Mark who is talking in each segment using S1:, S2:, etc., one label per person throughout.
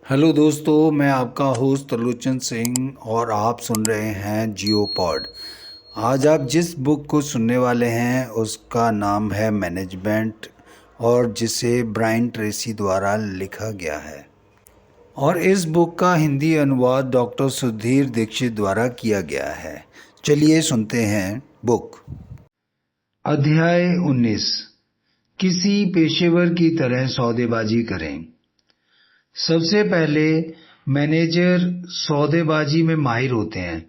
S1: Hello दोस्तों, मैं आपका होस्ट त्रिलोचन सिंह और आप सुन रहे हैं जियोपॉड। आज आप जिस बुक को सुनने वाले हैं उसका नाम है मैनेजमेंट, और जिसे ब्रायन ट्रेसी द्वारा लिखा गया है। और इस बुक का हिंदी अनुवाद डॉक्टर सुधीर दीक्षित द्वारा किया गया है। चलिए सुनते हैं बुक। अध्याय 19। किसी पेशेवर की तरह सौदेबाजी करें। सबसे पहले मैनेजर सौदेबाजी में माहिर होते हैं।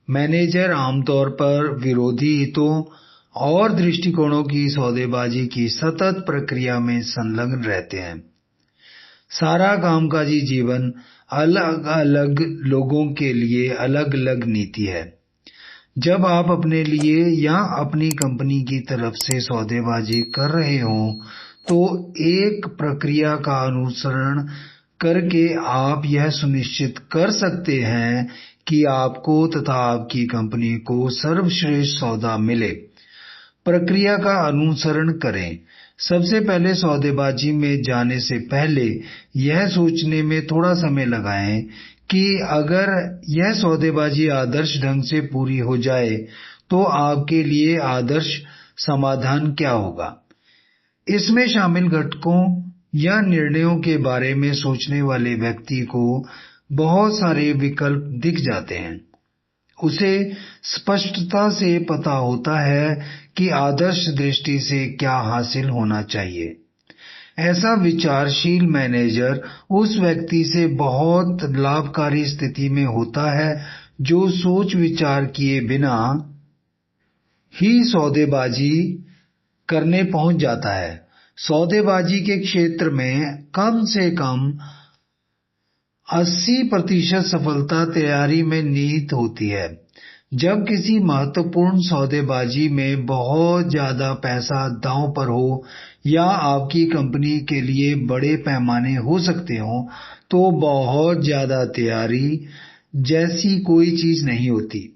S1: मैनेजर आमतौर पर विरोधी हितों और दृष्टिकोणों की सौदेबाजी की सतत प्रक्रिया में संलग्न रहते हैं। सारा कामकाजी जीवन अलग अलग लोगों के लिए अलग अलग नीति है। जब आप अपने लिए या अपनी कंपनी की तरफ से सौदेबाजी कर रहे हों तो एक प्रक्रिया का अनुसरण करके आप यह सुनिश्चित कर सकते हैं कि आपको तथा आपकी कंपनी को सर्वश्रेष्ठ सौदा मिले। प्रक्रिया का अनुसरण करें। सबसे पहले सौदेबाजी में जाने से पहले यह सोचने में थोड़ा समय लगाएं कि अगर यह सौदेबाजी आदर्श ढंग से पूरी हो जाए तो आपके लिए आदर्श समाधान क्या होगा। इसमें शामिल घटकों या निर्णयों के बारे में सोचने वाले व्यक्ति को बहुत सारे विकल्प दिख जाते हैं। उसे स्पष्टता से पता होता है कि आदर्श दृष्टि से क्या हासिल होना चाहिए। ऐसा विचारशील मैनेजर उस व्यक्ति से बहुत लाभकारी स्थिति में होता है जो सोच विचार किए बिना ही सौदेबाजी करने पहुंच जाता है। सौदेबाजी के क्षेत्र में कम से कम 80% सफलता तैयारी में निहित होती है। जब किसी महत्वपूर्ण सौदेबाजी में बहुत ज्यादा पैसा दांव पर हो या आपकी कंपनी के लिए बड़े पैमाने हो सकते हो तो बहुत ज्यादा तैयारी जैसी कोई चीज नहीं होती।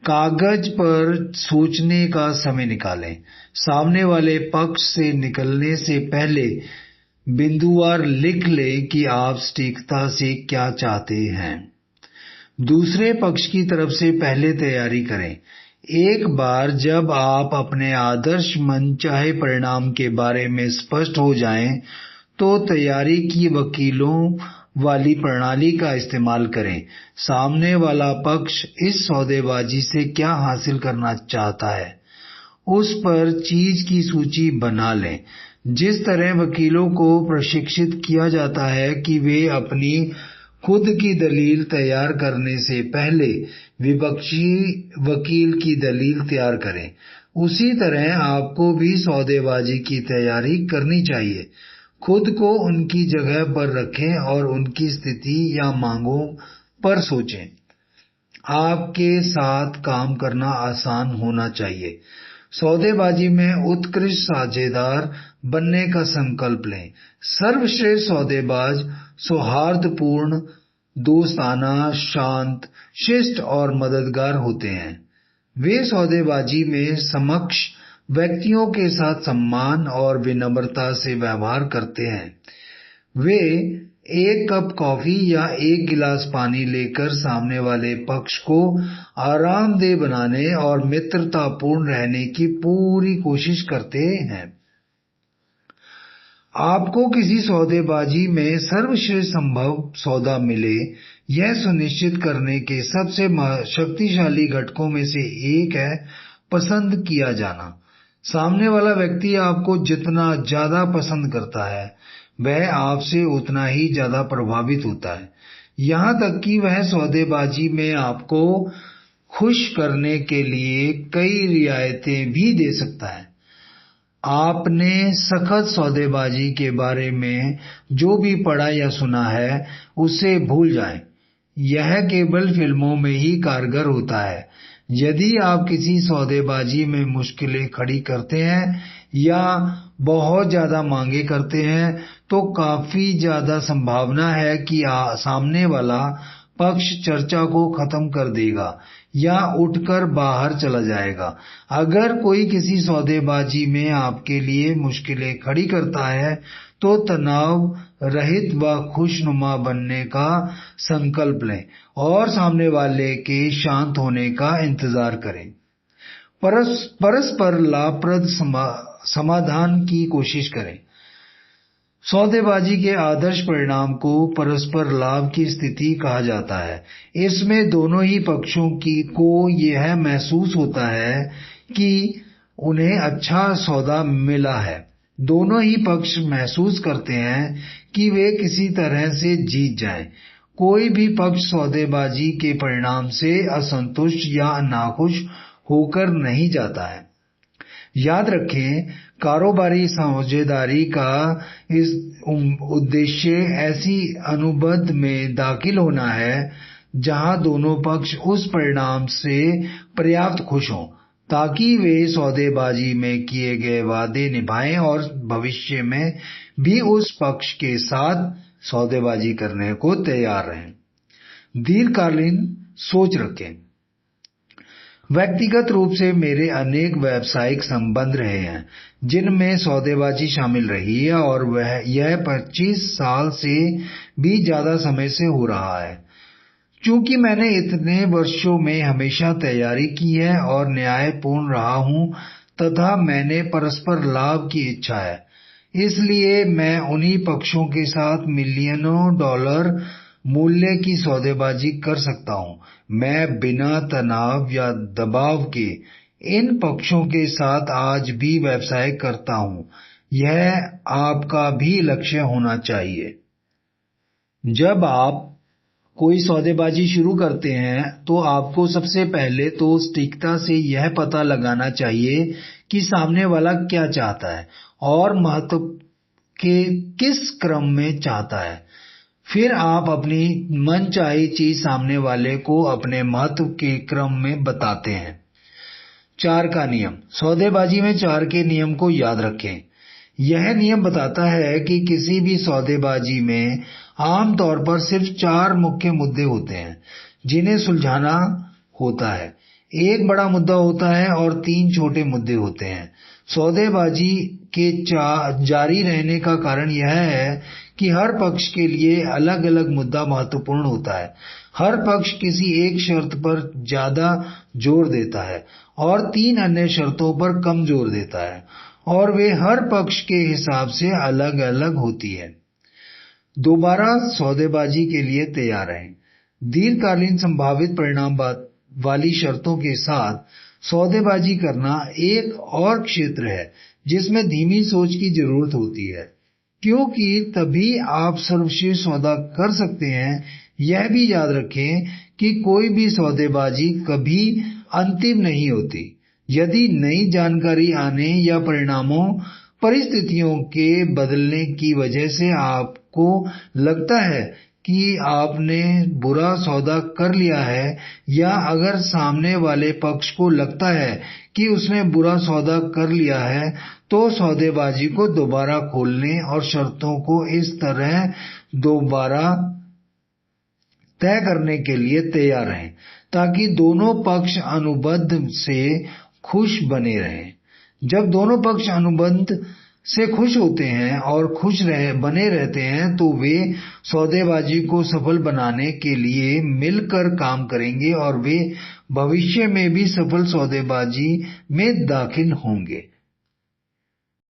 S1: कागज पर सोचने का समय निकालें। सामने वाले पक्ष से निकलने से पहले बिंदुवार लिख लें कि आप सटीकता से क्या चाहते हैं। दूसरे पक्ष की तरफ से पहले तैयारी करें। एक बार जब आप अपने आदर्श मनचाहे परिणाम के बारे में स्पष्ट हो जाएं, तो तैयारी की वकीलों वाली प्रणाली का इस्तेमाल करें। सामने वाला पक्ष इस सौदेबाजी से क्या हासिल करना चाहता है, उस पर चीज की सूची बना लें। जिस तरह वकीलों को प्रशिक्षित किया जाता है कि वे अपनी खुद की दलील तैयार करने से पहले विपक्षी वकील की दलील तैयार करें, उसी तरह आपको भी सौदेबाजी की तैयारी करनी चाहिए। खुद को उनकी जगह पर रखें और उनकी स्थिति या मांगों पर सोचें। आपके साथ काम करना आसान होना चाहिए। सौदेबाजी में उत्कृष्ट साझेदार बनने का संकल्प लें। सर्वश्रेष्ठ सौदेबाज सौहार्दपूर्ण, दोस्ताना, शांत, शिष्ट और मददगार होते हैं। वे सौदेबाजी में समक्ष व्यक्तियों के साथ सम्मान और विनम्रता से व्यवहार करते हैं। वे एक कप कॉफी या एक गिलास पानी लेकर सामने वाले पक्ष को आरामदेह बनाने और मित्रतापूर्ण रहने की पूरी कोशिश करते हैं। आपको किसी सौदेबाजी में सर्वश्रेष्ठ संभव सौदा मिले, यह सुनिश्चित करने के सबसे शक्तिशाली घटकों में से एक है पसंद किया जाना। सामने वाला व्यक्ति आपको जितना ज्यादा पसंद करता है, वह आपसे उतना ही ज्यादा प्रभावित होता है। यहाँ तक कि वह सौदेबाजी में आपको खुश करने के लिए कई रियायतें भी दे सकता है। आपने सखत सौदेबाजी के बारे में जो भी पढ़ा या सुना है उसे भूल जाएं। यह केवल फिल्मों में ही कारगर होता है। यदि आप किसी सौदेबाजी में मुश्किलें खड़ी करते हैं या बहुत ज्यादा मांगे करते हैं तो काफी ज्यादा संभावना है कि सामने वाला पक्ष चर्चा को खत्म कर देगा या उठकर बाहर चला जाएगा। अगर कोई किसी सौदेबाजी में आपके लिए मुश्किलें खड़ी करता है तो तनाव रहित व खुशनुमा बनने का संकल्प लें और सामने वाले के शांत होने का इंतजार करें। परस्पर लाभप्रद समाधान की कोशिश करें। सौदेबाजी के आदर्श परिणाम को परस्पर लाभ की स्थिति कहा जाता है। इसमें दोनों ही पक्षों को यह महसूस होता है कि उन्हें अच्छा सौदा मिला है। दोनों ही पक्ष महसूस करते हैं कि वे किसी तरह से जीत जाएं। कोई भी पक्ष सौदेबाजी के परिणाम से असंतुष्ट या नाखुश होकर नहीं जाता है। याद रखें, कारोबारी साझेदारी का इस उद्देश्य ऐसी अनुबंध में दाखिल होना है जहां दोनों पक्ष उस परिणाम से पर्याप्त खुश हों ताकि वे सौदेबाजी में किए गए वादे निभाएं और भविष्य में भी उस पक्ष के साथ सौदेबाजी करने को तैयार रहें। दीर्घकालीन सोच रखें। व्यक्तिगत रूप से मेरे अनेक व्यावसायिक संबंध रहे हैं जिनमें सौदेबाजी शामिल रही है और यह 25 साल से भी ज्यादा समय से हो रहा है। चूंकि मैंने इतने वर्षों में हमेशा तैयारी की है और न्यायपूर्ण रहा हूं तथा मैंने परस्पर लाभ की इच्छा है, इसलिए मैं उन्हीं पक्षों के साथ मिलियनों डॉलर मूल्य की सौदेबाजी कर सकता हूं। मैं बिना तनाव या दबाव के इन पक्षों के साथ आज भी व्यवसाय करता हूं। यह आपका भी लक्ष्य होना चाहिए। जब आप कोई सौदेबाजी शुरू करते हैं तो आपको सबसे पहले तो सटीकता से यह पता लगाना चाहिए कि सामने वाला क्या चाहता है और महत्व के किस क्रम में चाहता है। फिर आप अपनी मनचाही चीज सामने वाले को अपने महत्व के क्रम में बताते हैं। 4 का नियम। सौदेबाजी में 4 के नियम को याद रखें। यह नियम बताता है कि किसी भी सौदेबाजी में आमतौर पर सिर्फ 4 मुख्य मुद्दे होते हैं जिन्हें सुलझाना होता है। एक बड़ा मुद्दा होता है और 3 छोटे मुद्दे होते हैं। सौदेबाजी के जारी रहने का कारण यह है कि हर पक्ष के लिए अलग अलग मुद्दा महत्वपूर्ण होता है। हर पक्ष किसी एक शर्त पर ज्यादा जोर देता है और 3 अन्य शर्तों पर कम जोर देता है और वे हर पक्ष के हिसाब से अलग अलग होती है। दोबारा सौदेबाजी के लिए तैयार रहें। दीर्घकालीन संभावित परिणाम वाली शर्तों के साथ सौदेबाजी करना एक और क्षेत्र है जिसमें धीमी सोच की जरूरत होती है, क्योंकि तभी आप सर्वश्रेष्ठ सौदा कर सकते हैं। यह भी याद रखें कि कोई भी सौदेबाजी कभी अंतिम नहीं होती। यदि नई जानकारी आने या परिस्थितियों के बदलने की वजह से आपको लगता है कि आपने बुरा सौदा कर लिया है या अगर सामने वाले पक्ष को लगता है कि उसने बुरा सौदा कर लिया है, तो सौदेबाजी को दोबारा खोलने और शर्तों को इस तरह दोबारा तय करने के लिए तैयार रहें ताकि दोनों पक्ष अनुबंध से खुश बने रहें। जब दोनों पक्ष अनुबंध से खुश होते हैं और बने रहते हैं तो वे सौदेबाजी को सफल बनाने के लिए मिलकर काम करेंगे और वे भविष्य में भी सफल सौदेबाजी में दाखिल होंगे।